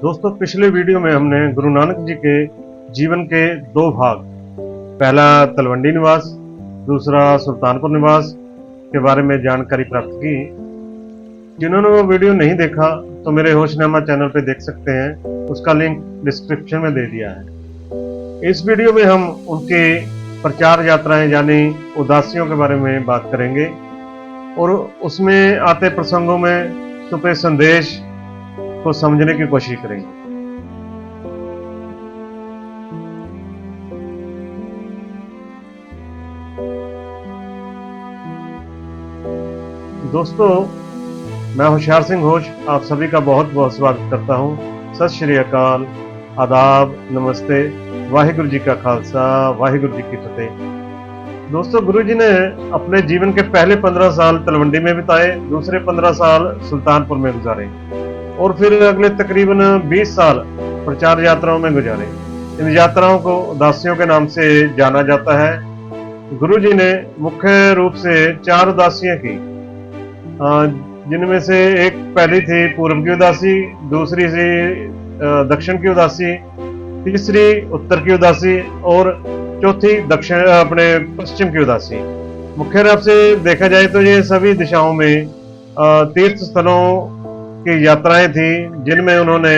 दोस्तों, पिछले वीडियो में हमने गुरु नानक जी के जीवन के दो भाग, पहला तलवंडी निवास, दूसरा सुल्तानपुर निवास के बारे में जानकारी प्राप्त की। जिन्होंने वो वीडियो नहीं देखा तो मेरे होशनामा चैनल पे देख सकते हैं, उसका लिंक डिस्क्रिप्शन में दे दिया है। इस वीडियो में हम उनके प्रचार यात्राएं यानी उदासियों के बारे में बात करेंगे और उसमें आते प्रसंगों में छुपे संदेश को समझने की कोशिश करेंगे। दोस्तों, मैं होशियार सिंह होश आप सभी का बहुत बहुत स्वागत करता हूं। सत श्री अकाल, आदाब, नमस्ते, वाहिगुरु जी का खालसा, वाहिगुरु जी की फतेह। दोस्तों, गुरु जी ने अपने जीवन के पहले 15 साल तलवंडी में बिताए, दूसरे 15 साल सुल्तानपुर में गुजारे और फिर अगले तकरीबन 20 साल प्रचार यात्राओं में गुजारे। इन यात्राओं को उदासियों के नाम से जाना जाता है। गुरु जी ने मुख्य रूप से 4 उदासियां की, जिनमें से एक पहली थी पूर्व की उदासी, दूसरी थी दक्षिण की उदासी, तीसरी उत्तर की उदासी और चौथी दक्षिण अपने पश्चिम की उदासी। मुख्य रूप से देखा जाए तो ये सभी दिशाओं में तीर्थ स्थलों की यात्राएं थी, जिनमें उन्होंने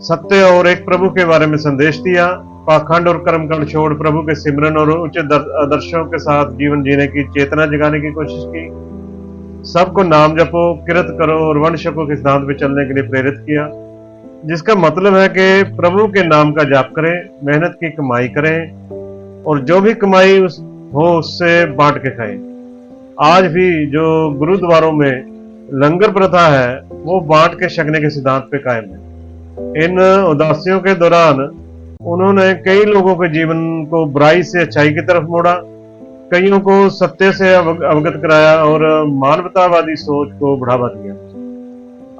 सत्य और एक प्रभु के बारे में संदेश दिया, पाखंड और कर्मकांड छोड़ प्रभु के सिमरन और उच्च आदर्शों के साथ जीवन जीने की चेतना जगाने की कोशिश की। सबको नाम जपो, किरत करो और वंशकों के सिद्धांत पे चलने के लिए प्रेरित किया, जिसका मतलब है कि प्रभु के नाम का जाप करें, मेहनत की कमाई करें और जो भी कमाई हो उससे बांट के खाएं। आज भी जो गुरुद्वारों में लंगर प्रथा है वो बांट के छकने के सिद्धांत पे कायम है। इन उदासियों के दौरान उन्होंने कई लोगों के जीवन को बुराई से अच्छाई की तरफ मोड़ा, कईयों को सत्य से अवगत कराया और मानवतावादी सोच को बढ़ावा दिया।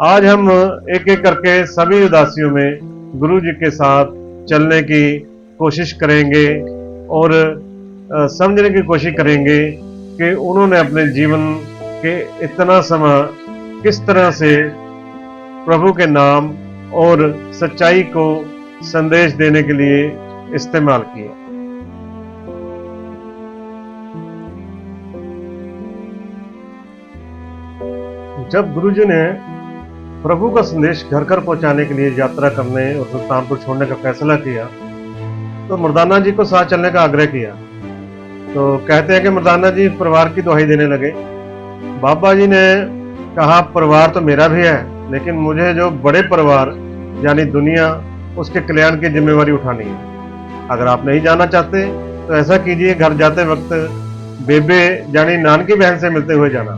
आज हम एक एक करके सभी उदासियों में गुरु जी के साथ चलने की कोशिश करेंगे और समझने की कोशिश करेंगे कि उन्होंने अपने जीवन के इतना समय किस तरह से प्रभु के नाम और सच्चाई को संदेश देने के लिए इस्तेमाल किया। जब गुरुजी ने प्रभु का संदेश घर घर पहुंचाने के लिए यात्रा करने और सुल्तानपुर छोड़ने का फैसला किया तो मर्दाना जी को साथ चलने का आग्रह किया। तो कहते हैं कि मर्दाना जी परिवार की दुहाई देने लगे। बाबा जी ने कहा, परिवार तो मेरा भी है, लेकिन मुझे जो बड़े परिवार यानी दुनिया, उसके कल्याण की जिम्मेवारी उठानी है। अगर आप नहीं जाना चाहते तो ऐसा कीजिए, घर जाते वक्त बेबे यानी नानकी बहन से मिलते हुए जाना।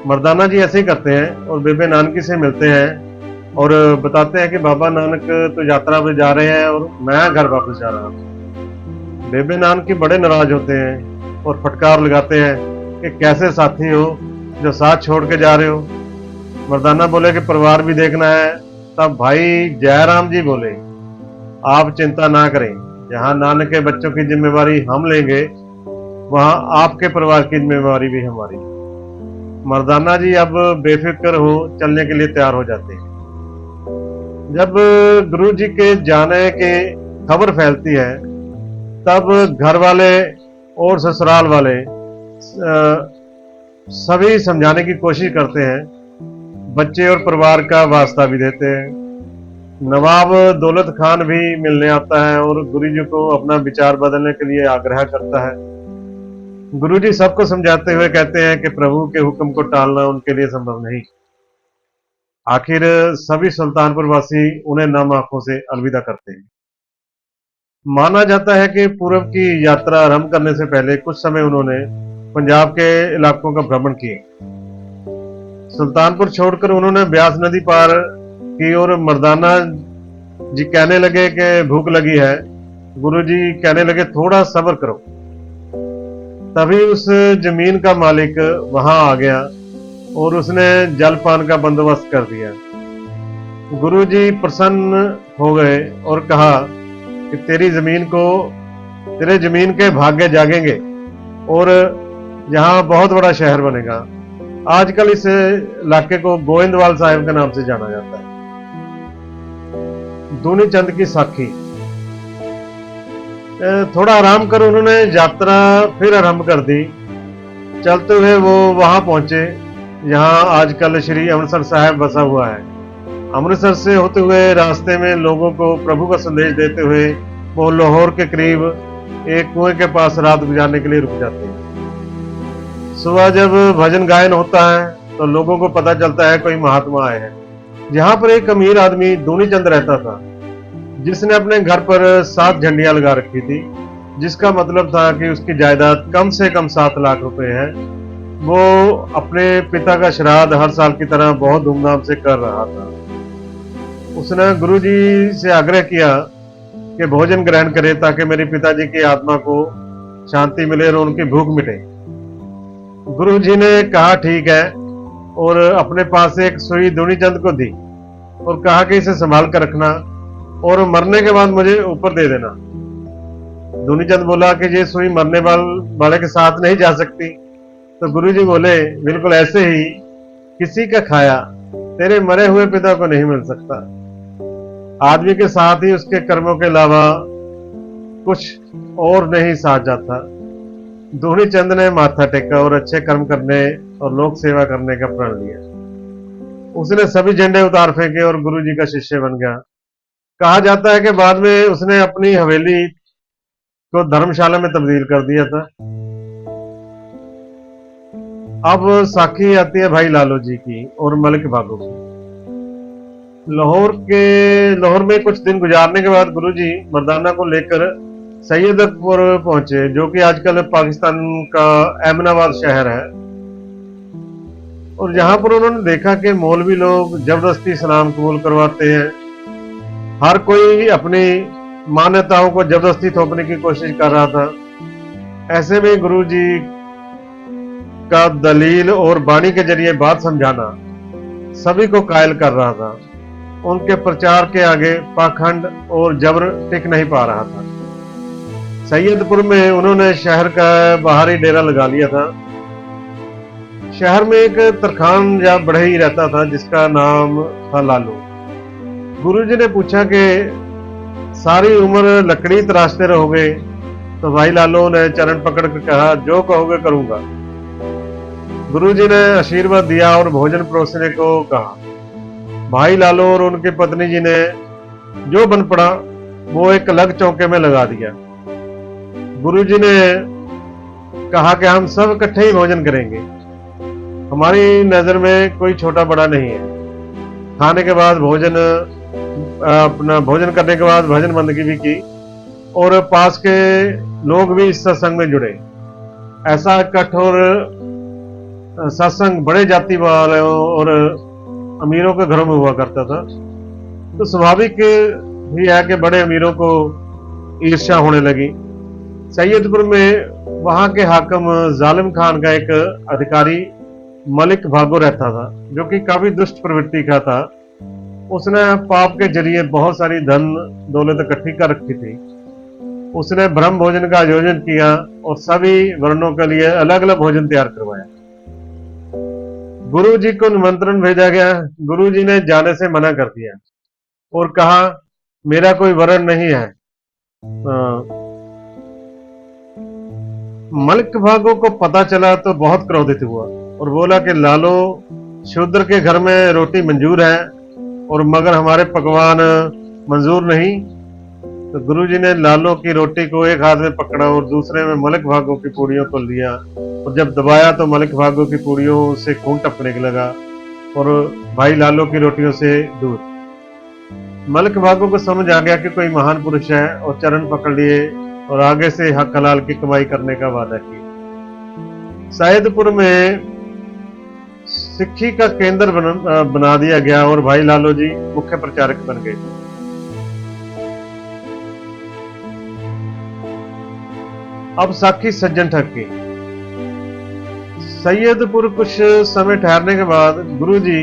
मर्दाना जी ऐसे ही करते हैं और बेबे नानकी से मिलते हैं और बताते हैं कि बाबा नानक तो यात्रा पे जा रहे हैं और मैं घर वापस जा रहा हूँ। बेबे नानकी बड़े नाराज होते हैं और फटकार लगाते हैं कि कैसे साथी हो जो साथ छोड़ के जा रहे हो। मर्दाना बोले कि परिवार भी देखना है। तब भाई जयराम जी बोले, आप चिंता ना करें, जहां नानक के बच्चों की जिम्मेवारी हम लेंगे वहां आपके परिवार की जिम्मेवारी भी हमारी। मर्दाना जी अब बेफिक्र हो चलने के लिए तैयार हो जाते हैं। जब गुरु जी के जाने की खबर फैलती है तब घर वाले और ससुराल वाले सभी समझाने की कोशिश करते हैं, बच्चे और परिवार का वास्ता भी देते हैं। नवाब दौलत खान भी मिलने आता है और गुरु जी को अपना विचार बदलने के लिए आग्रह करता है। गुरु जी सबको समझाते हुए कहते हैं कि प्रभु के हुक्म को टालना उनके लिए संभव नहीं। आखिर सभी सुल्तानपुर वासी उन्हें नम आंखों से अलविदा करते हैं। माना जाता है कि पूर्व की यात्रा आरंभ करने से पहले कुछ समय उन्होंने पंजाब के इलाकों का भ्रमण किया। सुल्तानपुर छोड़कर उन्होंने ब्यास नदी पार की और मर्दाना जी कहने लगे कि भूख लगी है। गुरु जी कहने लगे, थोड़ा सब्र करो। तभी उस जमीन का मालिक वहां आ गया और उसने जलपान का बंदोबस्त कर दिया। गुरु जी प्रसन्न हो गए और कहा कि तेरी जमीन के भाग्य जागेंगे और यहाँ बहुत बड़ा शहर बनेगा। आजकल इस इलाके को गोविंदवाल साहिब के नाम से जाना जाता है। दूनी चंद की साखी। थोड़ा आराम कर उन्होंने यात्रा फिर आरंभ कर दी। चलते हुए वो वहां पहुंचे जहां आजकल श्री अमृतसर साहिब बसा हुआ है। अमृतसर से होते हुए रास्ते में लोगों को प्रभु का संदेश देते हुए वो लाहौर के करीब एक कुएं के पास रात गुजारने के लिए रुक जाते हैं। सुबह जब भजन गायन होता है तो लोगों को पता चलता है कोई महात्मा आए हैं। जहां पर एक अमीर आदमी दूनी चंद रहता था, जिसने अपने घर पर 7 झंडियां लगा रखी थी, जिसका मतलब था कि उसकी जायदाद कम से कम 7 लाख रुपए है। वो अपने पिता का श्राद्ध हर साल की तरह बहुत धूमधाम से कर रहा था। उसने गुरुजी से आग्रह किया कि भोजन ग्रहण करे ताकि मेरे पिताजी की आत्मा को शांति मिले और उनकी भूख मिटे। गुरुजी ने कहा ठीक है, और अपने पास एक सुई दूनी चंद को दी और कहा कि इसे संभाल कर रखना और मरने के बाद मुझे ऊपर दे देना। दूनी चंद बोला कि ये सुई मरने वाले के साथ नहीं जा सकती। तो गुरुजी बोले बिल्कुल ऐसे ही किसी का खाया तेरे मरे हुए पिता को नहीं मिल सकता। आदमी के साथ ही उसके कर्मों के अलावा कुछ और नहीं साथ जाता। दूनी चंद ने माथा टेका और अच्छे कर्म करने और लोक सेवा करने का प्रण लिया। उसने सभी झंडे उतार फेंके और गुरुजी का शिष्य बन गया। कहा जाता है कि बाद में उसने अपनी हवेली को धर्मशाला में तब्दील कर दिया था। अब साखी आती है भाई लालो जी की और मलिक भागो की। लाहौर में कुछ दिन गुजारने के बाद गुरुजी मर्दाना को लेकर सैयदपुर पहुंचे, जो कि आजकल पाकिस्तान का एमनाबाद शहर है। और जहां पर उन्होंने देखा कि मौलवी लोग जबरदस्ती इस्लाम कबूल करवाते हैं। हर कोई अपनी मान्यताओं को जबरदस्ती थोपने की कोशिश कर रहा था। ऐसे में गुरुजी का दलील और वाणी के जरिए बात समझाना सभी को कायल कर रहा था। उनके प्रचार के आगे पाखंड और जबर टिक नहीं पा रहा था। सैयदपुर में उन्होंने शहर का बाहरी डेरा लगा लिया था। शहर में एक तरखान या बढ़ई रहता था जिसका नाम था लालू। गुरुजी ने पूछा कि सारी उम्र लकड़ी तराशते रहोगे? तो भाई लालू ने चरण पकड़ कर कहा जो कहोगे करूंगा। गुरुजी ने आशीर्वाद दिया और भोजन परोसने को कहा। भाई लालू और उनकी पत्नी जी ने जो बन पड़ा वो एक अलग चौके में लगा दिया। गुरुजी ने कहा कि हम सब इकट्ठे ही भोजन करेंगे। हमारी नजर में कोई छोटा बड़ा नहीं है। खाने के बाद भोजन करने के बाद भजन बंदगी भी की और पास के लोग भी इस सत्संग में जुड़े। ऐसा कठोर सत्संग बड़े जाति वालों और अमीरों के घरों में हुआ करता था। तो स्वाभाविक भी है कि बड़े अमीरों को ईर्ष्या होने लगी। सैयदपुर में वहां के हाकिम जालिम खान का एक अधिकारी मलिक भागो रहता था, जो कि काफी दुष्ट प्रवृत्ति का था। उसने पाप के जरिए बहुत सारी धन दौलत इकट्ठी कर रखी थी। उसने ब्रह्म भोजन का आयोजन किया और सभी वर्णों के लिए अलग अलग भोजन तैयार करवाया। गुरु जी को निमंत्रण भेजा गया। गुरु जी ने जाने से मना कर दिया और कहा मेरा कोई वरण नहीं है। मलिक भागो को पता चला तो बहुत क्रोधित हुआ और बोला कि लालो, शूद्र के घर में रोटी मंजूर है और मगर हमारे पकवान मंजूर नहीं। तो गुरुजी ने लालो की रोटी को एक हाथ में पकड़ा और दूसरे में मलिक भागो की पूड़ियों को लिया और जब दबाया तो मलिक भागो की पूड़ियों से खून टपकने लगा और भाई लालो की रोटियों से दूध। मलिक भागो को समझ आ गया कि कोई महान पुरुष है और चरण पकड़ लिए और आगे से हक हलाल की कमाई करने का वादा किया। सैयदपुर में सिक्खी का केंद्र बना दिया गया और भाई लालो जी मुख्य प्रचारक बन गए। अब साखी सज्जन ठग की। सैयदपुर कुछ समय ठहरने के बाद गुरुजी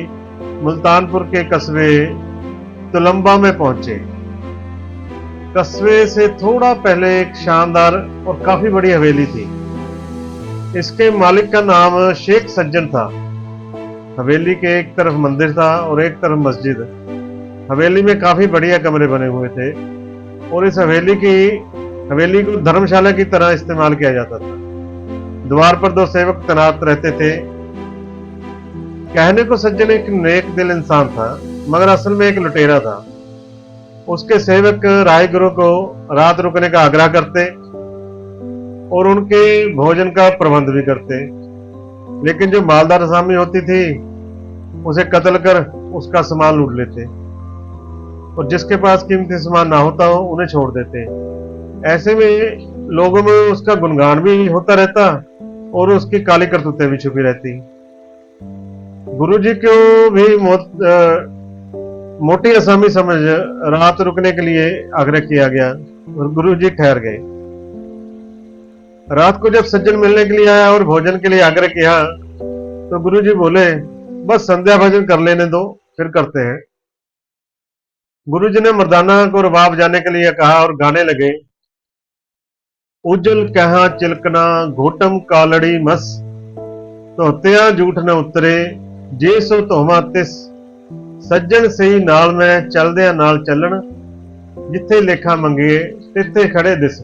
मुल्तानपुर के कस्बे तुलंबा में पहुंचे। कस्बे से थोड़ा पहले एक शानदार और काफी बड़ी हवेली थी। इसके मालिक का नाम शेख सज्जन था। हवेली के एक तरफ मंदिर था और एक तरफ मस्जिद। हवेली में काफी बढ़िया कमरे बने हुए थे और इस हवेली को धर्मशाला की तरह इस्तेमाल किया जाता था। द्वार पर 2 सेवक तैनात रहते थे। कहने को सज्जन एक नेक दिल इंसान था, मगर असल में एक लुटेरा था। उसके सेवक राहगीरों को रात रुकने का आग्रह करते और उनके भोजन का प्रबंध भी करते, लेकिन जो मालदार असामी होती थी उसे कत्ल कर उसका सामान लूट लेते और जिसके पास कीमती सामान ना होता हो उन्हें छोड़ देते। ऐसे में लोगों में उसका गुणगान भी होता रहता और उसकी काली करतूतें भी छुपी रहती। गुरुजी को भी मोटी असामी समझ रात रुकने के लिए आग्रह किया गया और गुरुजी ठहर गए। रात को जब सज्जन मिलने के लिए आया और भोजन के लिए आग्रह किया तो गुरुजी बोले, बस संध्या भोजन कर लेने दो, फिर करते हैं। गुरुजी ने मर्दाना को रबाब जाने के लिए कहा और गाने लगे। उजल कहा चिलकना घोटम कालड़ी मस, धोतिया झूठ न उतरे जे सो धोवा तिस, सज्जन सही नाल में चलदिया नाल चलन, जिथे लेखा मंगिए तिथे खड़े दिस।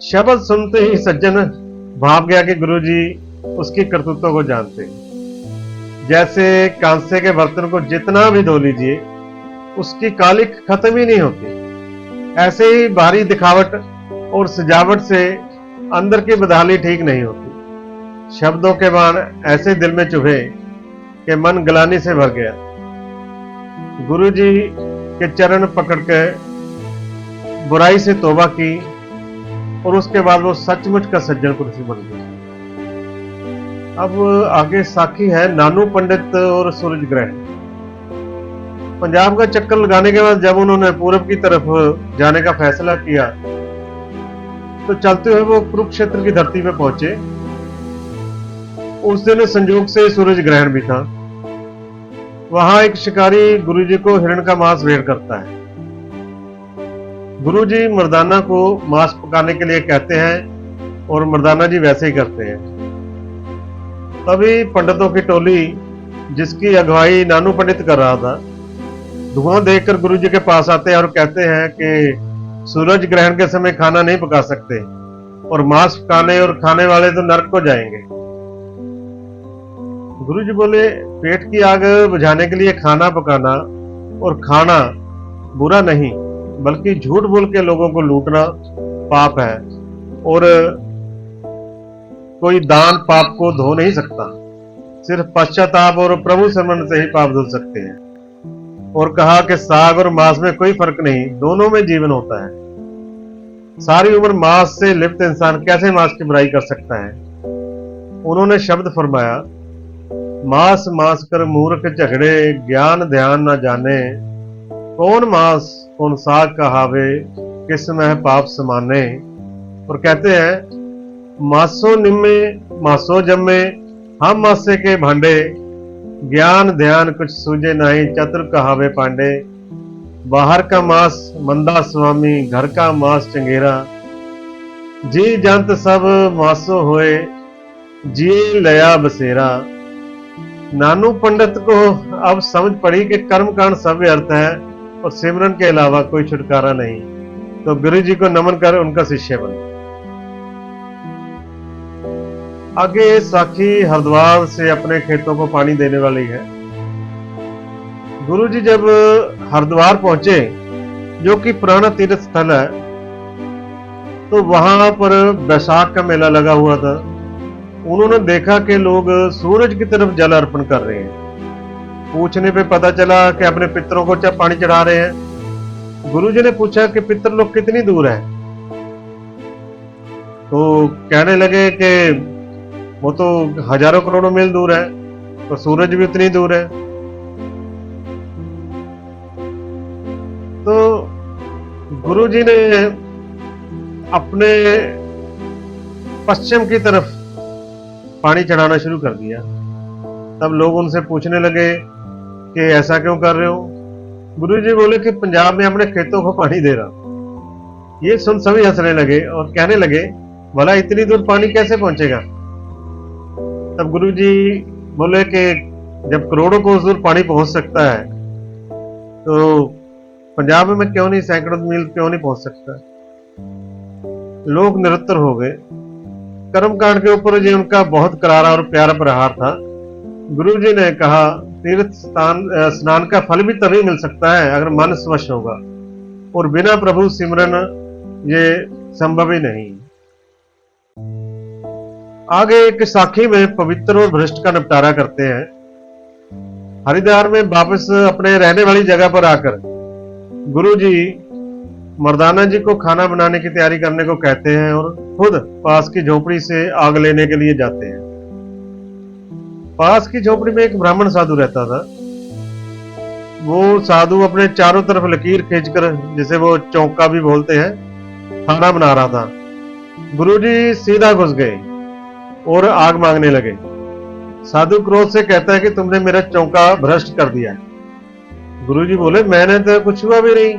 शब्द सुनते ही सज्जन भाप गया कि गुरुजी उसकी करतूतों को जानते। जैसे कांसे के बर्तन को जितना भी धो लीजिए उसकी कालिक खत्म ही नहीं होती, ऐसे ही बाहरी दिखावट और सजावट से अंदर की बदहाली ठीक नहीं होती। शब्दों के बाण ऐसे दिल में चुभे कि मन गलानी से भर गया। गुरुजी के चरण पकड़ के बुराई से तौबा की और उसके बाद वो सचमुच का सज्जन पुरुष बन गया। अब आगे साखी है नानू पंडित और सूरज ग्रहण। पंजाब का चक्कर लगाने के बाद जब उन्होंने पूरब की तरफ जाने का फैसला किया तो चलते हुए वो कुरुक्षेत्र की धरती पे पहुंचे। उस दिन संयोग से सूरज ग्रहण भी था। वहां एक शिकारी गुरुजी को हिरण का मांस भेंट करता है। गुरुजी मर्दाना को मांस पकाने के लिए कहते हैं और मर्दाना जी वैसे ही करते हैं। तभी पंडितों की टोली, जिसकी अगुवाई नानू पंडित कर रहा था, धुआं देखकर गुरुजी के पास आते हैं और कहते हैं कि सूरज ग्रहण के समय खाना नहीं पका सकते और मांस पकाने और खाने वाले तो नरक को जाएंगे। गुरुजी बोले, पेट की आग बुझाने के लिए खाना पकाना और खाना बुरा नहीं, बल्कि झूठ बोल के लोगों को लूटना पाप है और कोई दान पाप को धो नहीं सकता। सिर्फ पश्चाताप और प्रभु स्मरण से ही पाप धो सकते हैं। और कहा कि साग और मांस में कोई फर्क नहीं, दोनों में जीवन होता है। सारी उम्र मांस से लिप्त इंसान कैसे मांस की बुराई कर सकता है। उन्होंने शब्द फरमाया, मांस मांस कर मूर्ख झगड़े, ज्ञान ध्यान न जाने, कौन मांस कौन साग कहावे, किस में पाप समाने। और कहते हैं, मासो निम्मे मासो जम्मे, हम मासे के भांडे, ज्ञान ध्यान कुछ सूझे नहीं, चतुर कहावे पांडे। बाहर का मांस मंदा स्वामी, घर का मांस चंगेरा, जी जंत सब मासो होए, जी लया बसेरा। नानू पंडित को अब समझ पड़ी कि कर्म कांड सब व्यर्थ है और सिमरन के अलावा कोई छुटकारा नहीं, तो गुरु जी को नमन कर उनका शिष्य बने। आगे साखी हरिद्वार से अपने खेतों को पानी देने वाली है। गुरु जी जब हरिद्वार पहुंचे, जो कि पुराना तीर्थ स्थल है, तो वहां पर बैसाख का मेला लगा हुआ था। उन्होंने देखा कि लोग सूरज की तरफ जल अर्पण कर रहे हैं। पूछने पे पता चला कि अपने पितरों को पानी चढ़ा रहे हैं। गुरुजी ने पूछा कि पितर लोग कितनी दूर हैं? तो कहने लगे कि वो तो हजारों करोड़ों मील दूर है, तो सूरज भी उतनी दूर है। तो गुरुजी ने अपने पश्चिम की तरफ पानी चढ़ाना शुरू कर दिया। तब लोग उनसे पूछने लगे कि ऐसा क्यों कर रहे हो? गुरुजी बोले कि पंजाब में अपने खेतों को पानी दे रहा। ये सुन सभी हंसने लगे और कहने लगे, भला इतनी दूर पानी कैसे पहुंचेगा? तब गुरुजी बोले कि जब करोड़ों को दूर पानी पहुंच सकता है तो पंजाब में क्यों नहीं, सैकड़ों मील क्यों नहीं पहुंच सकता। लोग निरुत्तर हो गए। कर्मकांड के ऊपर जो उनका बहुत करारा और प्यारा प्रहार था। गुरुजी ने कहा तीर्थ स्नान का फल भी तभी मिल सकता है अगर मन स्वच्छ होगा, और बिना प्रभु सिमरन ये संभव ही नहीं। आगे एक साखी में पवित्र और भ्रष्ट का निपटारा करते हैं। हरिद्वार में वापस अपने रहने वाली जगह पर आकर गुरुजी मर्दाना जी को खाना बनाने की तैयारी करने को कहते हैं और खुद पास की झोपड़ी से आग लेने के लिए जाते हैं। पास की झोपड़ी में एक ब्राह्मण साधु रहता था। वो साधु अपने चारों तरफ लकीर खींचकर, जिसे वो चौका भी बोलते हैं, खाना बना रहा था। गुरुजी सीधा घुस गए और आग मांगने लगे। साधु क्रोध से कहता है कि तुमने मेरा चौका भ्रष्ट कर दिया। गुरुजी बोले मैंने तो कुछ हुआ भी नहीं।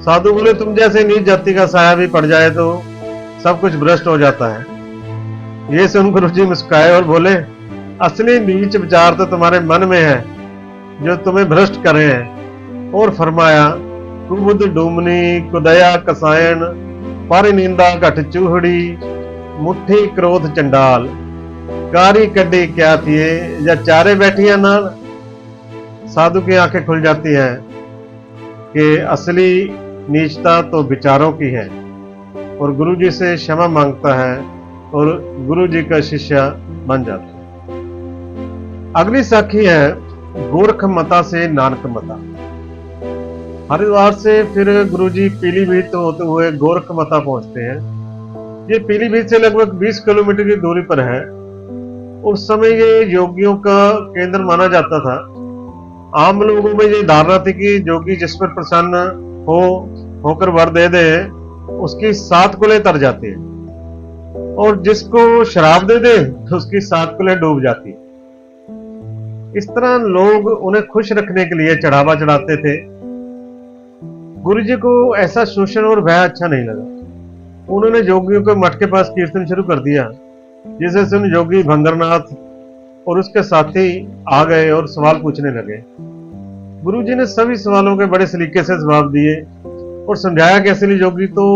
साधु बोले तुम जैसे नीच जाति का साया भी पड़ जाए तो सब कुछ भ्रष्ट हो जाता है। ये सुन गुरुजी मुस्कुराए और बोले असली नीच विचार तो तुम्हारे मन में है जो तुम्हें भ्रष्ट कर रहे हैं। और फरमाया कुबुद डूमनी कुदया कसायन पर निंदा घट चूहड़ी मुट्ठी क्रोध चंडाल कारी कड्डी क्या थी या चारे बैठिया नाल। साधु की आंखें खुल जाती हैं कि असली नीचता तो विचारों की है, और गुरुजी से क्षमा मांगता है और गुरुजी का शिष्य बन जाता है। अगली साखी है गोरख मता से नानक मता। हरिद्वार से फिर गुरुजी पीलीभीत होते हुए गोरख मता पहुंचते हैं। ये पीलीभीत से लगभग 20 किलोमीटर की दूरी पर है। उस समय ये योगियों का केंद्र माना जाता था। आम लोगों में ये धारणा थी कि जोगी जिस पर प्रसन्न होकर वर दे दे उसकी 7 कुलें तर जाती है, और जिसको शराब दे दे तो उसकी 7 कुलें डूब जाती है। इस तरह लोग उन्हें खुश रखने के लिए चढ़ावा चढ़ाते थे। गुरुजी को ऐसा शोषण और भय अच्छा नहीं लगा। उन्होंने जोगियों को मठ के पास कीर्तन शुरू कर दिया, जिसे सुन योगी भंगरनाथ और उसके साथी आ गए और सवाल पूछने लगे। गुरुजी ने सभी सवालों के बड़े सलीके से जवाब दिए और समझाया कि असली योगी तो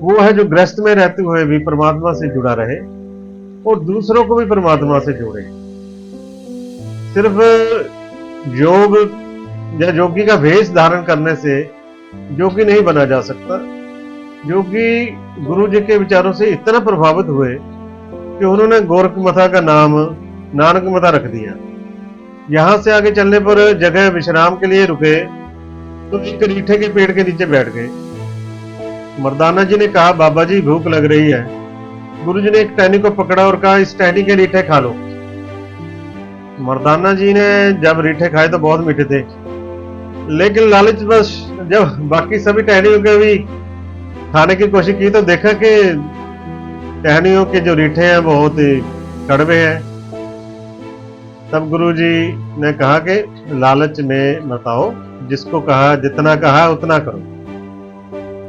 वो है जो गृहस्थ में रहते हुए भी परमात्मा से जुड़ा रहे और दूसरों को भी परमात्मा से जोड़े। सिर्फ योग या योगी का वेश धारण करने से योगी नहीं बना जा सकता। योगी गुरुजी के विचारों से इतना प्रभावित हुए कि उन्होंने गोरख मथा का नाम नानक मथा रख दिया। यहां से आगे चलने पर जगह विश्राम के लिए रुके तो एक रीठे के पेड़ के नीचे बैठ गए। मर्दाना जी ने कहा बाबा जी भूख लग रही है। गुरुजी ने एक टहनी को पकड़ा और कहा इस टहनी के रीठे खा लो। मर्दाना जी ने जब रीठे खाए तो बहुत मीठे थे, लेकिन लालच बस जब बाकी सभी टहनियों के भी खाने की कोशिश की तो देखा कि टहनियों के जो रीठे हैं बहुत ही कड़वे हैं। तब गुरुजी ने कहा कि लालच में मत आओ, जिसको कहा जितना कहा उतना करो।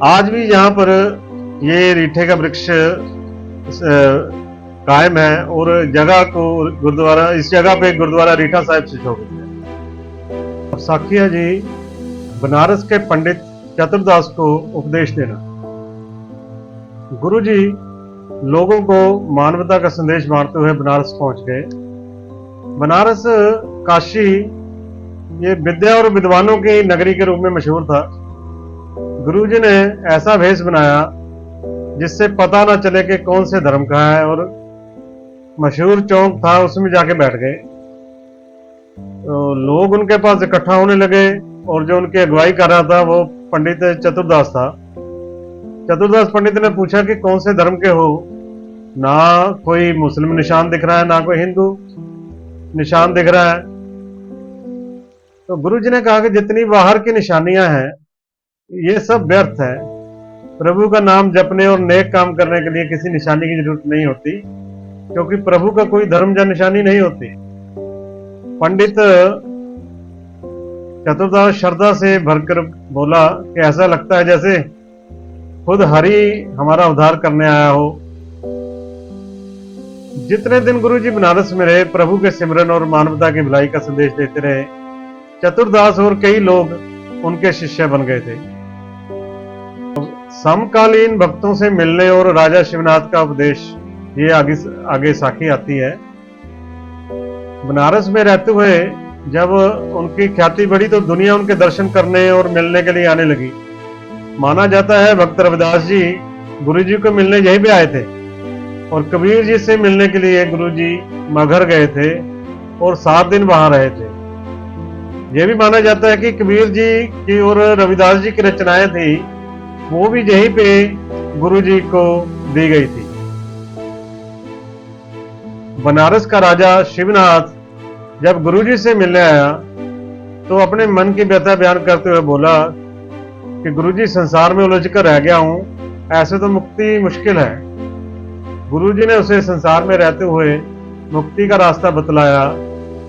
आज भी यहाँ पर ये रीठे का वृक्ष कायम है और जगह को गुरुद्वारा, इस जगह पे गुरुद्वारा रीठा साहिब से शोभित है। साखिया जी बनारस के पंडित चतुरदास को उपदेश देना। गुरुजी लोगों को मानवता का संदेश बांटते हुए बनारस पहुंच गए। बनारस काशी ये विद्या और विद्वानों की नगरी के रूप में मशहूर था। गुरुजी ने ऐसा भेष बनाया जिससे पता ना चले कि कौन से धर्म का है, और मशहूर चौक था उसमें जाके बैठ गए। तो लोग उनके पास इकट्ठा होने लगे और जो उनकी अगुवाई कर रहा था वो पंडित चतुरदास था। चतुरदास पंडित ने पूछा कि कौन से धर्म के हो। ना कोई मुस्लिम निशान दिख रहा है, ना कोई हिंदू निशान दिख रहा है। तो गुरुजी ने कहा कि जितनी बाहर की निशानियां हैं ये सब व्यर्थ है। प्रभु का नाम जपने और नेक काम करने के लिए किसी निशानी की जरूरत नहीं होती, क्योंकि प्रभु का कोई धर्म या निशानी नहीं होती। पंडित चतुरदास श्रद्धा से भरकर बोला कि ऐसा लगता है जैसे खुद हरि हमारा उद्धार करने आया हो। जितने दिन गुरुजी बनारस में रहे, प्रभु के सिमरन और मानवता की भलाई का संदेश देते रहे। चतुरदास और कई लोग उनके शिष्य बन गए थे। समकालीन भक्तों से मिलने और राजा शिवनाथ का उपदेश, ये आगे आगे साखी आती है। बनारस में रहते हुए जब उनकी ख्याति बढ़ी तो दुनिया उनके दर्शन करने और मिलने के लिए आने लगी। माना जाता है भक्त रविदास जी गुरुजी को मिलने यहीं पे आए थे और कबीर जी से मिलने के लिए गुरुजी मगहर गए थे और 7 दिन वहां रहे थे। यह भी माना जाता है कि कबीर जी की और रविदास जी की रचनाएं थी, वो भी यहीं पे गुरुजी को दी गई थी। बनारस का राजा शिवनाथ जब गुरुजी से मिलने आया तो अपने मन की व्यथा बयान करते हुए बोला कि गुरुजी, संसार में उलझ कर रह गया हूं, ऐसे तो मुक्ति मुश्किल है। गुरुजी ने उसे संसार में रहते हुए मुक्ति का रास्ता बतलाया।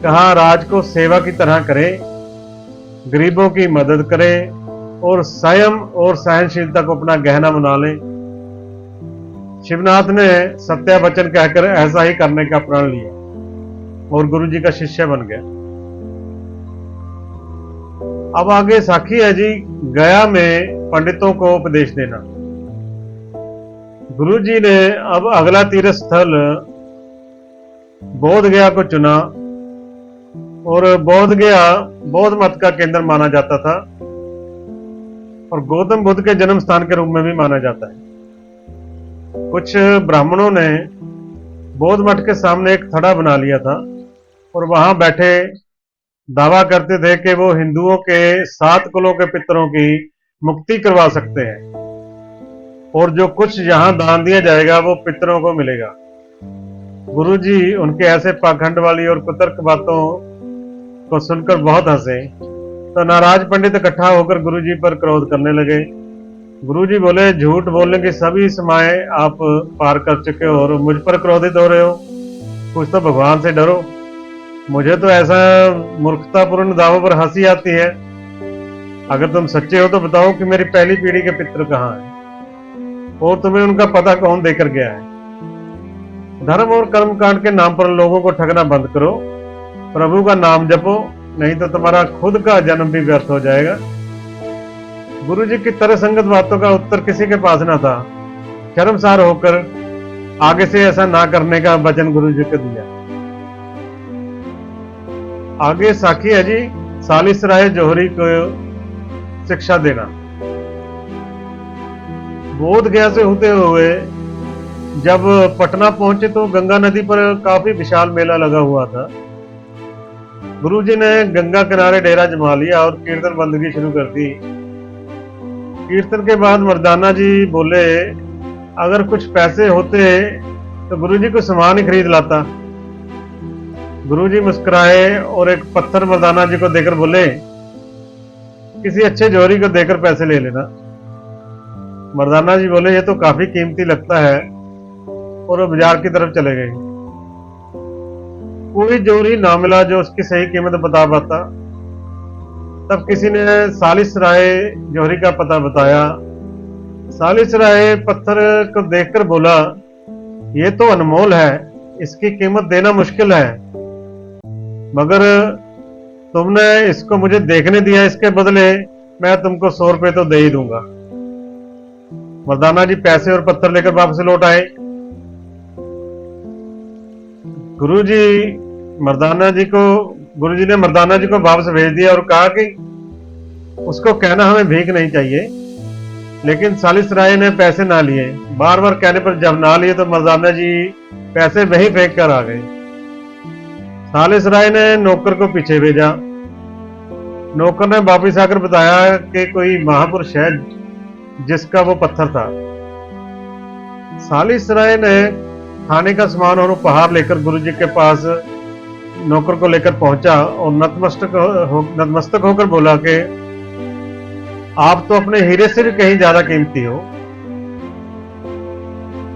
कहा, राज को सेवा की तरह करे, गरीबों की मदद करे और संयम और सहनशीलता को अपना गहना बना ले। शिवनाथ ने सत्य वचन कहकर ऐसा ही करने का प्रण लिया और गुरुजी का शिष्य बन गया। अब आगे साखी है जी, गया में पंडितों को उपदेश देना। गुरुजी ने अब अगला तीर्थ स्थल बोध गया को चुना और बोध गया बौद्ध मत का केंद्र माना जाता था और गौतम बुद्ध के जन्म स्थान के रूप में भी माना जाता है। कुछ ब्राह्मणों ने बौद्ध मठ के सामने एक थड़ा बना लिया था और वहां बैठे दावा करते थे कि वो हिंदुओं के 7 कुलों के पितरों की मुक्ति करवा सकते हैं और जो कुछ यहां दान दिया जाएगा वो पितरों को मिलेगा। गुरुजी उनके ऐसे पाखंड वाली और कुतर्क बातों को सुनकर बहुत हंसे तो नाराज पंडित इकट्ठा होकर गुरुजी पर क्रोध करने लगे। गुरुजी बोले, झूठ बोलने की सभी सीमाएं आप पार कर चुके हो और मुझ पर क्रोधित हो रहे हो। कुछ तो भगवान से डरो। मुझे तो ऐसा मूर्खतापूर्ण दावों पर हंसी आती है। अगर तुम सच्चे हो तो बताओ कि मेरी पहली पीढ़ी के पितृ कहाँ हैं और तुम्हें उनका पता कौन देकर गया है। धर्म और कर्म कांड के नाम पर लोगों को ठगना बंद करो, प्रभु का नाम जपो, नहीं तो तुम्हारा खुद का जन्म भी व्यर्थ हो जाएगा। गुरुजी की तरह संगत बातों का उत्तर किसी के पास ना था। शर्मसार होकर आगे से ऐसा ना करने का वचन गुरुजी को दिया। आगे साखी है जी, सालिसराय जौहरी को शिक्षा देना। बोध गया से होते हुए जब पटना पहुंचे तो गंगा नदी पर काफी विशाल मेला लगा हुआ था। गुरुजी ने गंगा किनारे डेरा जमा लिया और कीर्तन बंदगी शुरू कर दी। कीर्तन के बाद मर्दाना जी बोले, अगर कुछ पैसे होते तो गुरुजी को सामान ही खरीद लाता। गुरुजी मुस्कुराए और एक पत्थर मर्दाना जी को देकर बोले, किसी अच्छे जौहरी को देकर पैसे ले लेना। मर्दाना जी बोले, ये तो काफी कीमती लगता है और वो बाजार की तरफ चले गए। कोई जौहरी ना मिला जो उसकी सही कीमत बता पाता। तब किसी ने सालिसराय जौहरी का पता बताया। सालिसराय पत्थर को देखकर बोला, ये तो अनमोल है, इसकी कीमत देना मुश्किल है, मगर तुमने इसको मुझे देखने दिया, इसके बदले मैं तुमको 100 रुपए तो दे ही दूंगा। मर्दाना जी पैसे और पत्थर लेकर वापस लौट आए। गुरुजी ने मर्दाना जी को वापस भेज दिया और कहा कि उसको कहना हमें भीख नहीं चाहिए। लेकिन सालिसराय ने पैसे ना लिए। बार बार कहने पर जब ना लिए तो मर्दाना जी पैसे वहीं फेंक कर आ गए। सालिसराय ने नौकर को पीछे भेजा। नौकर ने वापिस आकर बताया कि कोई महापुरुष है जिसका वो पत्थर था। सालिसराय ने खाने का सामान और उपहार लेकर गुरुजी के पास नौकर को लेकर पहुंचा और नतमस्तक होकर बोला कि आप तो अपने हीरे से भी कहीं ज्यादा कीमती हो।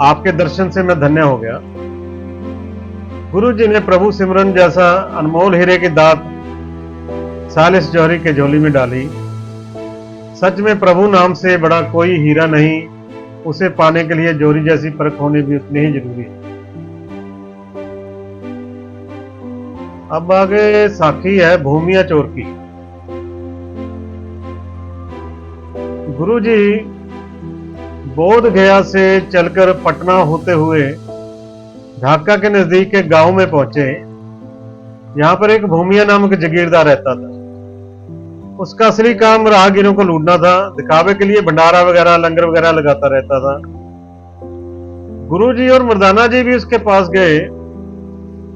आपके दर्शन से मैं धन्य हो गया। गुरुजी ने प्रभु सिमरन जैसा अनमोल हीरे की दात सालिस जौहरी के झोली में डाली। सच में प्रभु नाम से बड़ा कोई हीरा नहीं, उसे पाने के लिए जौहरी जैसी परख होनी भी उतनी ही जरूरी है। अब आगे साखी है भूमिया चोर की। गुरुजी बोध गया से चलकर पटना होते हुए ढाका के नजदीक एक गांव में पहुंचे। यहां पर एक भूमिया नामक जागीरदार रहता था। उसका असली काम राहगीरों को लूटना था। दिखावे के लिए भंडारा वगैरह लंगर वगैरह लगाता रहता था। गुरुजी और मर्दाना जी भी उसके पास गए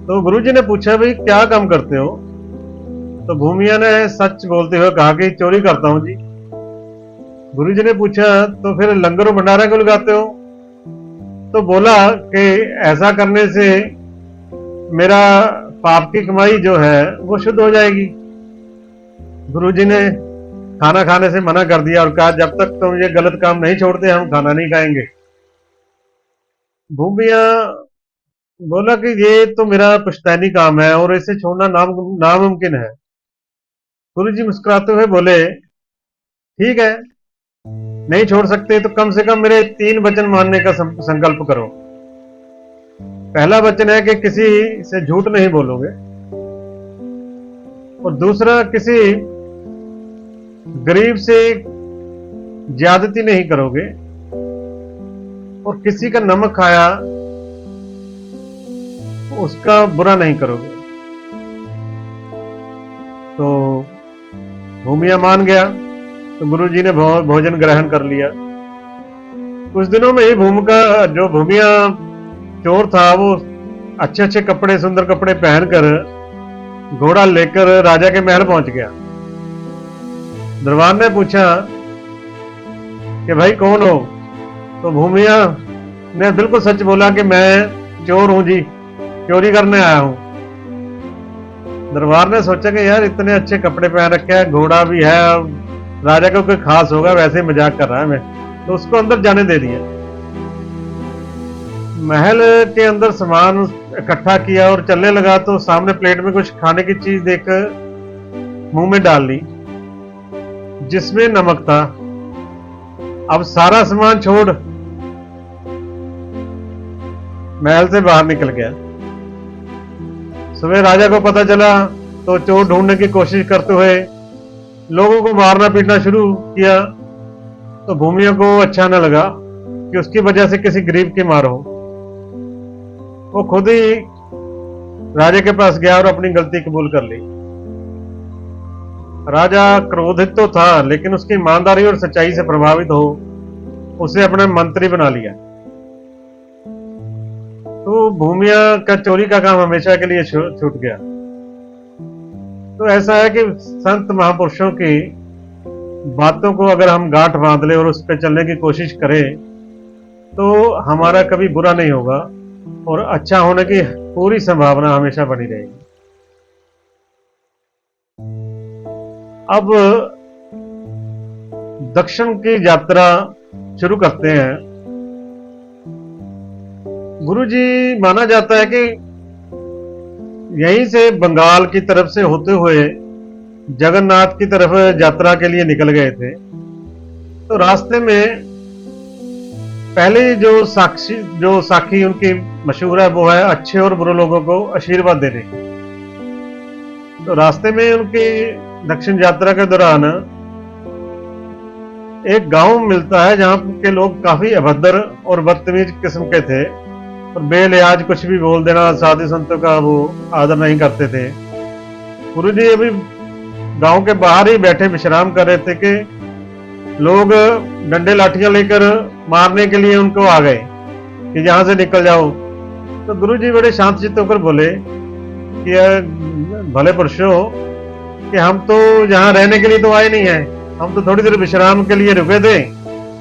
तो गुरुजी ने पूछा, भाई क्या काम करते हो? तो भूमिया ने सच बोलते हुए कहा कि चोरी करता हूं जी। गुरुजी ने पूछा, तो फिर लंगर और भंडारा क्यों लगाते हो? तो बोला कि ऐसा करने से मेरा पाप की कमाई जो है वो शुद्ध हो जाएगी। गुरुजी ने खाना खाने से मना कर दिया और कहा, जब तक तुम ये गलत काम नहीं छोड़ते हम खाना नहीं खाएंगे। भूमिया बोला कि ये तो मेरा पुश्तैनी काम है और इसे छोड़ना नामुमकिन है। गुरुजी मुस्कुराते हुए बोले, ठीक है, नहीं छोड़ सकते तो कम से कम मेरे 3 वचन मानने का संकल्प करो। पहला वचन है कि किसी से झूठ नहीं बोलोगे, और दूसरा किसी गरीब से ज्यादती नहीं करोगे, और किसी का नमक खाया उसका बुरा नहीं करोगे। तो भूमिया मान गया तो गुरुजी ने भोजन ग्रहण कर लिया। कुछ दिनों में ही भूमिया चोर था, वो अच्छे अच्छे कपड़े, सुंदर कपड़े पहनकर घोड़ा लेकर राजा के महल पहुंच गया। दरबार ने पूछा कि भाई कौन हो? तो भूमिया ने बिल्कुल सच बोला कि मैं चोर हूं जी, चोरी करने आया हूं। दरबार ने सोचा कि यार इतने अच्छे कपड़े पहन रखे हैं, घोड़ा भी है, राजा को कोई खास होगा, वैसे ही मजाक कर रहा है मैं, तो उसको अंदर जाने दे दिया। महल के अंदर सामान इकट्ठा किया और चलने लगा तो सामने प्लेट में कुछ खाने की चीज देखकर मुंह में डाल ली जिसमें नमक था। अब सारा सामान छोड़ महल से बाहर निकल गया। सुबह राजा को पता चला तो चोर ढूंढने की कोशिश करते हुए लोगों को मारना पीटना शुरू किया। तो भूमिया को अच्छा न लगा कि उसकी वजह से किसी गरीब की मार हो। वो खुद ही राजा के पास गया और अपनी गलती कबूल कर ली। राजा क्रोधित तो था लेकिन उसकी ईमानदारी और सच्चाई से प्रभावित हो उसे अपना मंत्री बना लिया। तो भूमिया का चोरी का काम हमेशा के लिए छूट गया। तो ऐसा है कि संत महापुरुषों की बातों को अगर हम गांठ बांध ले और उस पर चलने की कोशिश करें तो हमारा कभी बुरा नहीं होगा और अच्छा होने की पूरी संभावना हमेशा बनी रहेगी। अब दक्षिण की यात्रा शुरू करते हैं। गुरुजी माना जाता है कि यहीं से बंगाल की तरफ से होते हुए जगन्नाथ की तरफ यात्रा के लिए निकल गए थे। तो रास्ते में पहले जो साखी उनकी मशहूर है वो है अच्छे और बुरे लोगों को आशीर्वाद देने की। तो रास्ते में उनकी दक्षिण यात्रा के दौरान एक गांव मिलता है जहां के लोग काफी अभद्र और बदतमीज किस्म के थे और बेलिहाज कुछ भी बोल देना, साधु संतों का वो आदर नहीं करते थे। गुरुजी अभी गांव के बाहर ही बैठे विश्राम कर रहे थे कि लोग डंडे लाठियां लेकर मारने के लिए उनको आ गए कि यहां से निकल जाओ। तो गुरुजी बड़े शांत चित्त होकर बोले कि भले पुरुषों कि हम तो यहाँ रहने के लिए तो आए नहीं है, हम तो थोड़ी देर विश्राम के लिए रुके थे,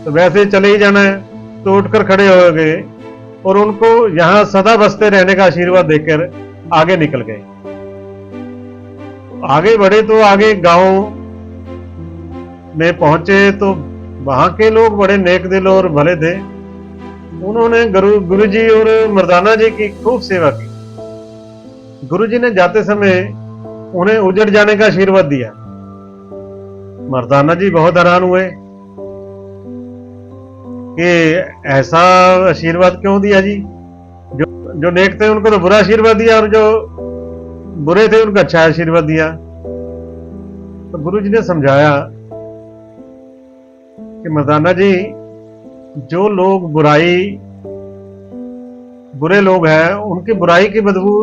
तो वैसे ही चले ही जाना है। तो उठकर खड़े हो गए और उनको यहाँ सदा बसते रहने का आशीर्वाद देकर आगे निकल गए। आगे बढ़े तो आगे गांव में पहुंचे तो वहां के लोग बड़े नेक दिल और भले थे। उन्होंने गुरुजी और मर्दाना जी की खूब सेवा की। गुरुजी ने जाते समय उन्हें उजड़ जाने का आशीर्वाद दिया। मर्दाना जी बहुत हैरान हुए कि ऐसा आशीर्वाद क्यों दिया जी? जो नेक थे उनको तो बुरा आशीर्वाद दिया और जो बुरे थे उनका अच्छा आशीर्वाद दिया। तो गुरु जी ने समझाया कि मर्दाना जी, जो लोग बुरे लोग हैं, उनकी बुराई की बदबू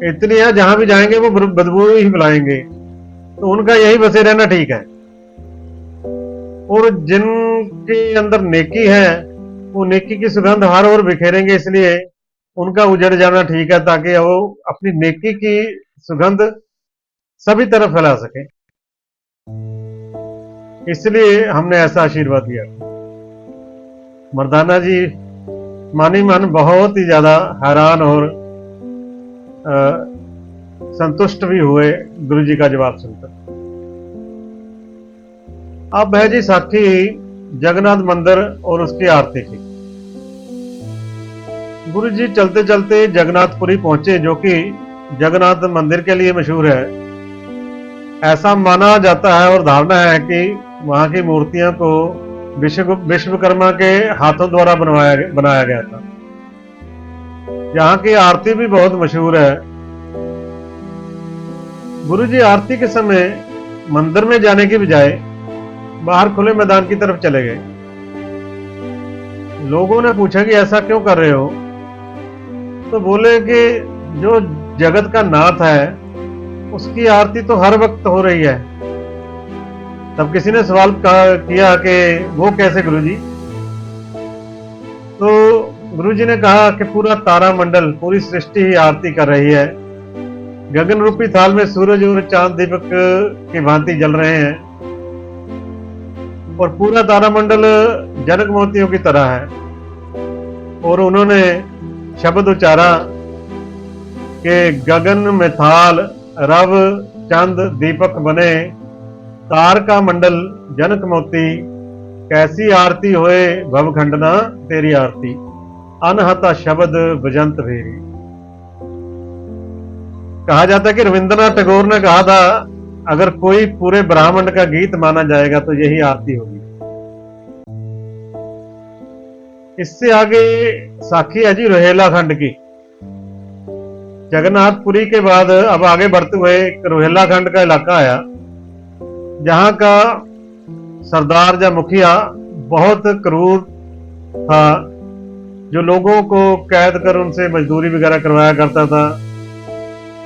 इतनी है, जहां भी जाएंगे वो बदबू ही बुलाएंगे, तो उनका यही बसे रहना ठीक है। और जिनके अंदर नेकी है, वो नेकी की सुगंध हर ओर बिखेरेंगे, इसलिए उनका उजड़ जाना ठीक है, ताकि वो अपनी नेकी की सुगंध सभी तरफ फैला सके। इसलिए हमने ऐसा आशीर्वाद दिया। मर्दाना जी मानी मन बहुत ही ज्यादा हैरान और संतुष्ट भी हुए गुरु जी का जवाब सुनकर। अब है जी साखी जगन्नाथ मंदिर और उसकी आरती की। गुरु जी चलते चलते जगन्नाथपुरी पहुंचे, जो कि जगन्नाथ मंदिर के लिए मशहूर है। ऐसा माना जाता है और धारणा है कि वहां की मूर्तियों को विश्वकर्मा के हाथों द्वारा बनाया गया था। यहाँ की आरती भी बहुत मशहूर है। गुरु जी आरती के समय मंदिर में जाने की बजाय बाहर खुले मैदान की तरफ चले गए। लोगों ने पूछा कि ऐसा क्यों कर रहे हो? तो बोले कि जो जगत का नाथ है, उसकी आरती तो हर वक्त हो रही है। तब किसी ने सवाल किया कि वो कैसे गुरुजी? तो गुरुजी ने कहा कि पूरा तारामंडल, पूरी सृष्टि ही आरती कर रही है। गगन रूपी थाल में सूरज और चांद दीपक की भांति जल रहे हैं, और पूरा तारामंडल जनक मोतियों की तरह है। और उन्होंने शब्द उच्चारा कि गगन में थाल, रव चंद दीपक बने, तार का मंडल जनक मोती, कैसी आरती होए भवखंडना तेरी आरती, अनहता शब्द बजंत भेरी। कहा जाता है कि रविंद्रनाथ टैगोर ने कहा था, अगर कोई पूरे ब्राह्मण का गीत माना जाएगा तो यही आरती होगी। इससे आगे साखी है जी रोहेला खंड की। जगन्नाथपुरी के बाद अब आगे बढ़ते हुए रोहेला खंड का इलाका आया, जहां का सरदार या मुखिया बहुत क्रूर था, जो लोगों को कैद कर उनसे मजदूरी वगैरह करवाया करता था,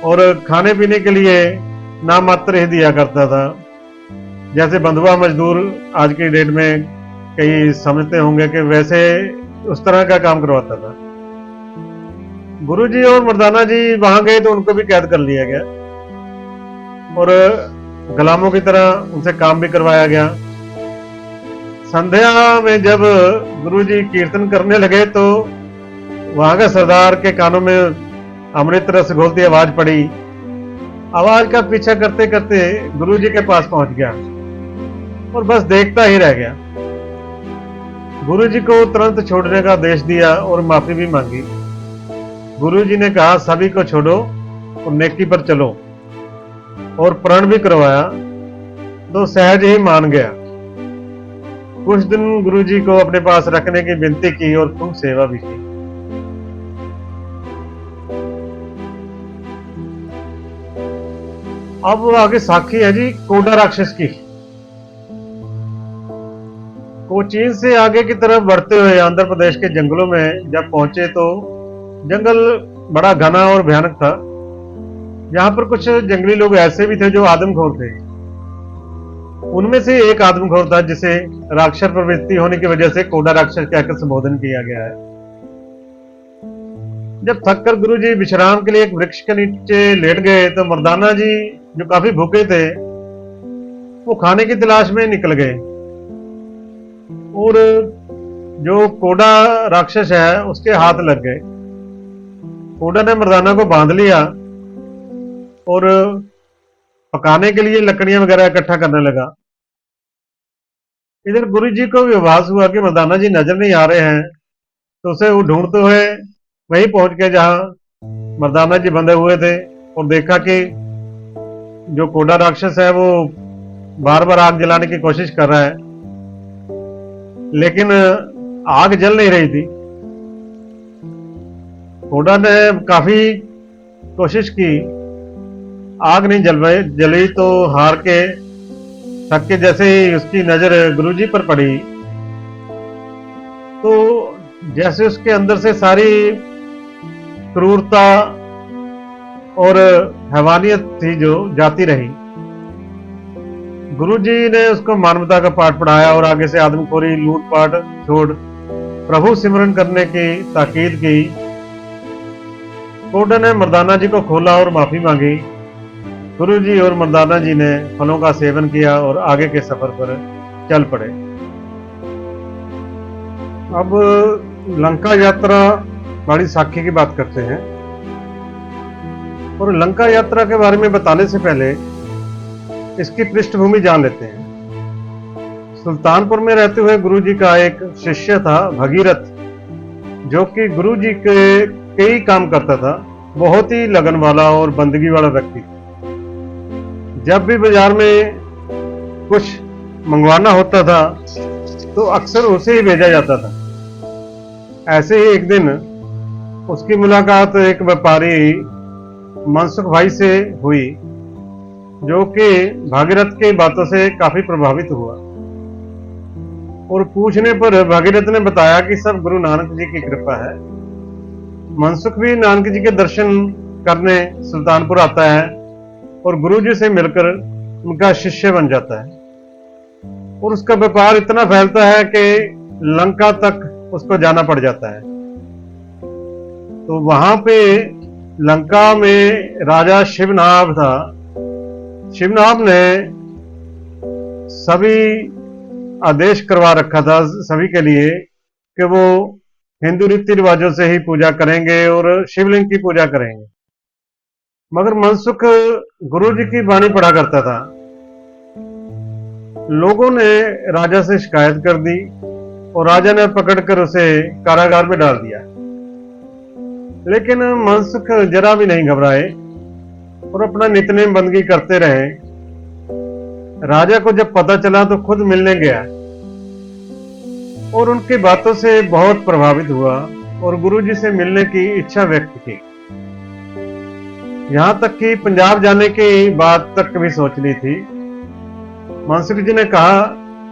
और खाने पीने के लिए नाम मात्र ही दिया करता था। जैसे बंधुआ मजदूर आज की डेट में कई समझते होंगे कि वैसे उस तरह का काम करवाता था। गुरुजी और मर्दाना जी वहां गए तो उनको भी कैद कर लिया गया, और गुलामों की तरह उनसे काम भी करवाया गया। संध्या में जब गुरुजी कीर्तन करने लगे तो वहां के सरदार के कानों में अमृत रस घोलती आवाज पड़ी। आवाज का पीछा करते करते गुरुजी के पास पहुंच गया और बस देखता ही रह गया। गुरुजी को तुरंत छोड़ने का आदेश दिया और माफी भी मांगी। गुरुजी ने कहा, सभी को छोड़ो और नेकी पर चलो, और प्रण भी करवाया, तो सहज ही मान गया। कुछ दिन गुरुजी को अपने पास रखने की विनती की और खूब सेवा भी की। अब आगे साखी है जी कोडा राक्षस की। कोचीन से आगे की तरफ बढ़ते हुए आंध्र प्रदेश के जंगलों में जब पहुंचे तो जंगल बड़ा घना और भयानक था। यहाँ पर कुछ जंगली लोग ऐसे भी थे जो आदमखोर थे। उनमें से एक आदमखोर था जिसे राक्षस प्रवृत्ति होने की वजह से कोडा राक्षस कहकर संबोधन किया गया है। जब थककर गुरुजी विश्राम के लिए एक वृक्ष के नीचे लेट गए तो मर्दाना जी, जो काफी भूखे थे, वो खाने की तलाश में निकल गए, और जो कोडा राक्षस है उसके हाथ लग गए। कोडा ने मर्दाना को बांध लिया और पकाने के लिए लकड़ियां वगैरह इकट्ठा करने लगा। इधर गुरुजी को भी आभास हुआ कि मर्दाना जी नजर नहीं आ रहे हैं, तो उसे वो ढूंढते हुए वहीं पहुंच गए जहां मर्दाना जी बंधे हुए थे, और देखा कि जो कोडा राक्षस है वो बार बार आग जलाने की कोशिश कर रहा है, लेकिन आग जल नहीं रही थी। कोडा ने काफी कोशिश की आग नहीं जली तो हार के थक के जैसे ही उसकी नजर गुरुजी पर पड़ी तो जैसे उसके अंदर से सारी क्रूरता और हैवानियत थी जो जाती रही। गुरुजी ने उसको मानवता का पाठ पढ़ाया और आगे से आदमखोरी लूटपाट छोड़ प्रभु सिमरन करने की ताकीद की। कोर्ट ने मर्दाना जी को खोला और माफी मांगी। गुरुजी और मर्दाना जी ने फलों का सेवन किया और आगे के सफर पर चल पड़े। अब लंका यात्रा बड़ी साखी की बात करते हैं और लंका यात्रा के बारे में बताने से पहले इसकी पृष्ठभूमि जान लेते हैं। सुल्तानपुर में रहते हुए गुरुजी का एक शिष्य था भगीरथ, जो कि गुरुजी के कई काम करता था। बहुत ही लगन वाला और बंदगी वाला व्यक्ति। जब भी बाजार में कुछ मंगवाना होता था तो अक्सर उसे ही भेजा जाता था। ऐसे ही एक दिन उसकी मुलाकात एक व्यापारी मनसुख भाई से हुई, जो कि भागीरथ की बातों से काफी प्रभावित हुआ और पूछने पर भागीरथ ने बताया कि सब गुरु नानक जी की कृपा है। मनसुख भी नानक जी के दर्शन करने सुल्तानपुर आता है और गुरुजी से मिलकर उनका शिष्य बन जाता है और उसका व्यापार इतना फैलता है कि लंका तक उसको जाना पड़ जाता है। तो वहां पे लंका में राजा शिवनाभ था। शिवनाभ ने सभी आदेश करवा रखा था सभी के लिए कि वो हिंदू रीति रिवाजों से ही पूजा करेंगे और शिवलिंग की पूजा करेंगे। मगर मनसुख गुरुजी की वाणी पढ़ा करता था। लोगों ने राजा से शिकायत कर दी और राजा ने पकड़कर उसे कारागार में डाल दिया। लेकिन मनसुख जरा भी नहीं घबराए और अपना नित्यनेम बंदगी करते रहे। राजा को जब पता चला तो खुद मिलने गया और उनकी बातों से बहुत प्रभावित हुआ और गुरुजी से मिलने की इच्छा व्यक्त की। यहां तक कि पंजाब जाने की बात तक भी सोच ली थी। मनसुख जी ने कहा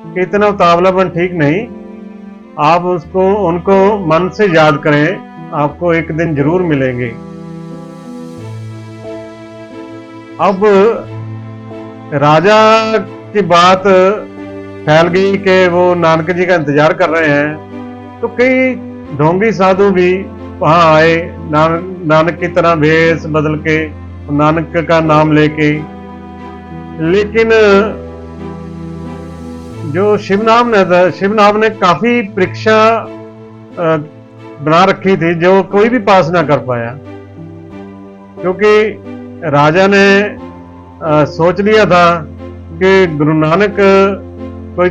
कि इतना उतावलापन ठीक नहीं, आप उनको मन से याद करें, आपको एक दिन जरूर मिलेंगे। अब राजा की बात फैल गई कि वो नानक जी का इंतजार कर रहे हैं, तो कई ढोंगी साधु भी वहां आए, नानक की तरह भेष बदल के, नानक का नाम लेके। लेकिन जो शिवनाभ ने काफी परीक्षा बना रखी थी जो कोई भी पास ना कर पाया, क्योंकि राजा ने सोच लिया था कि गुरु नानक कोई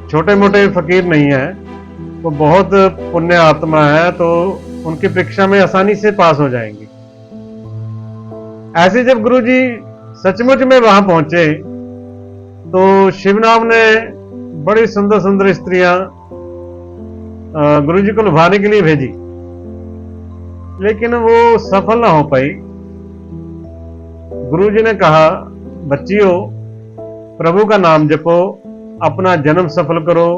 छोटे मोटे फकीर नहीं है, वो बहुत पुण्य आत्मा है, तो उनकी परीक्षा में आसानी से पास हो जाएंगे। ऐसे जब गुरुजी सचमुच में वहां पहुंचे तो शिवनाभ ने बड़ी सुंदर सुंदर स्त्रियां गुरुजी को लुभाने के लिए भेजी, लेकिन वो सफल ना हो पाई। गुरुजी ने कहा, बच्चियों, प्रभु का नाम जपो, अपना जन्म सफल करो।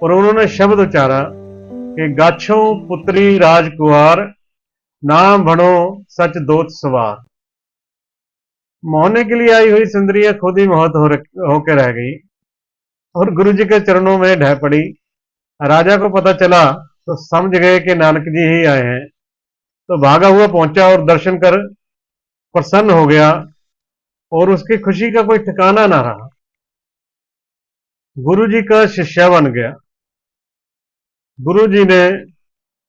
और उन्होंने शब्द उच्चारा कि गाछो पुत्री राजकुमार, नाम भणो सच दोत सवार। मोहने के लिए आई हुई सुंदरियां खुद ही मोहित होकर रह गई और गुरुजी के चरणों में ढह पड़ी। राजा को पता चला तो समझ गए कि नानक जी ही आए हैं, तो भागा हुआ पहुंचा और दर्शन कर प्रसन्न हो गया और उसकी खुशी का कोई ठिकाना ना रहा। गुरुजी का शिष्य बन गया। गुरुजी ने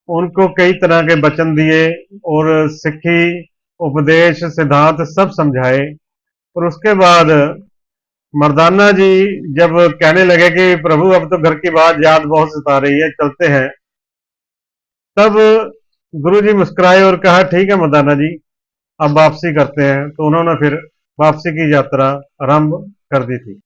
उनको कई तरह के वचन दिए और सिक्खी उपदेश सिद्धांत सब समझाए। और उसके बाद मर्दाना जी जब कहने लगे कि प्रभु अब तो घर की बात याद बहुत सता रही है, चलते हैं, तब गुरुजी मुस्कुराए और कहा, ठीक है मर्दाना जी, अब वापसी करते हैं। तो उन्होंने फिर वापसी की यात्रा आरंभ कर दी थी।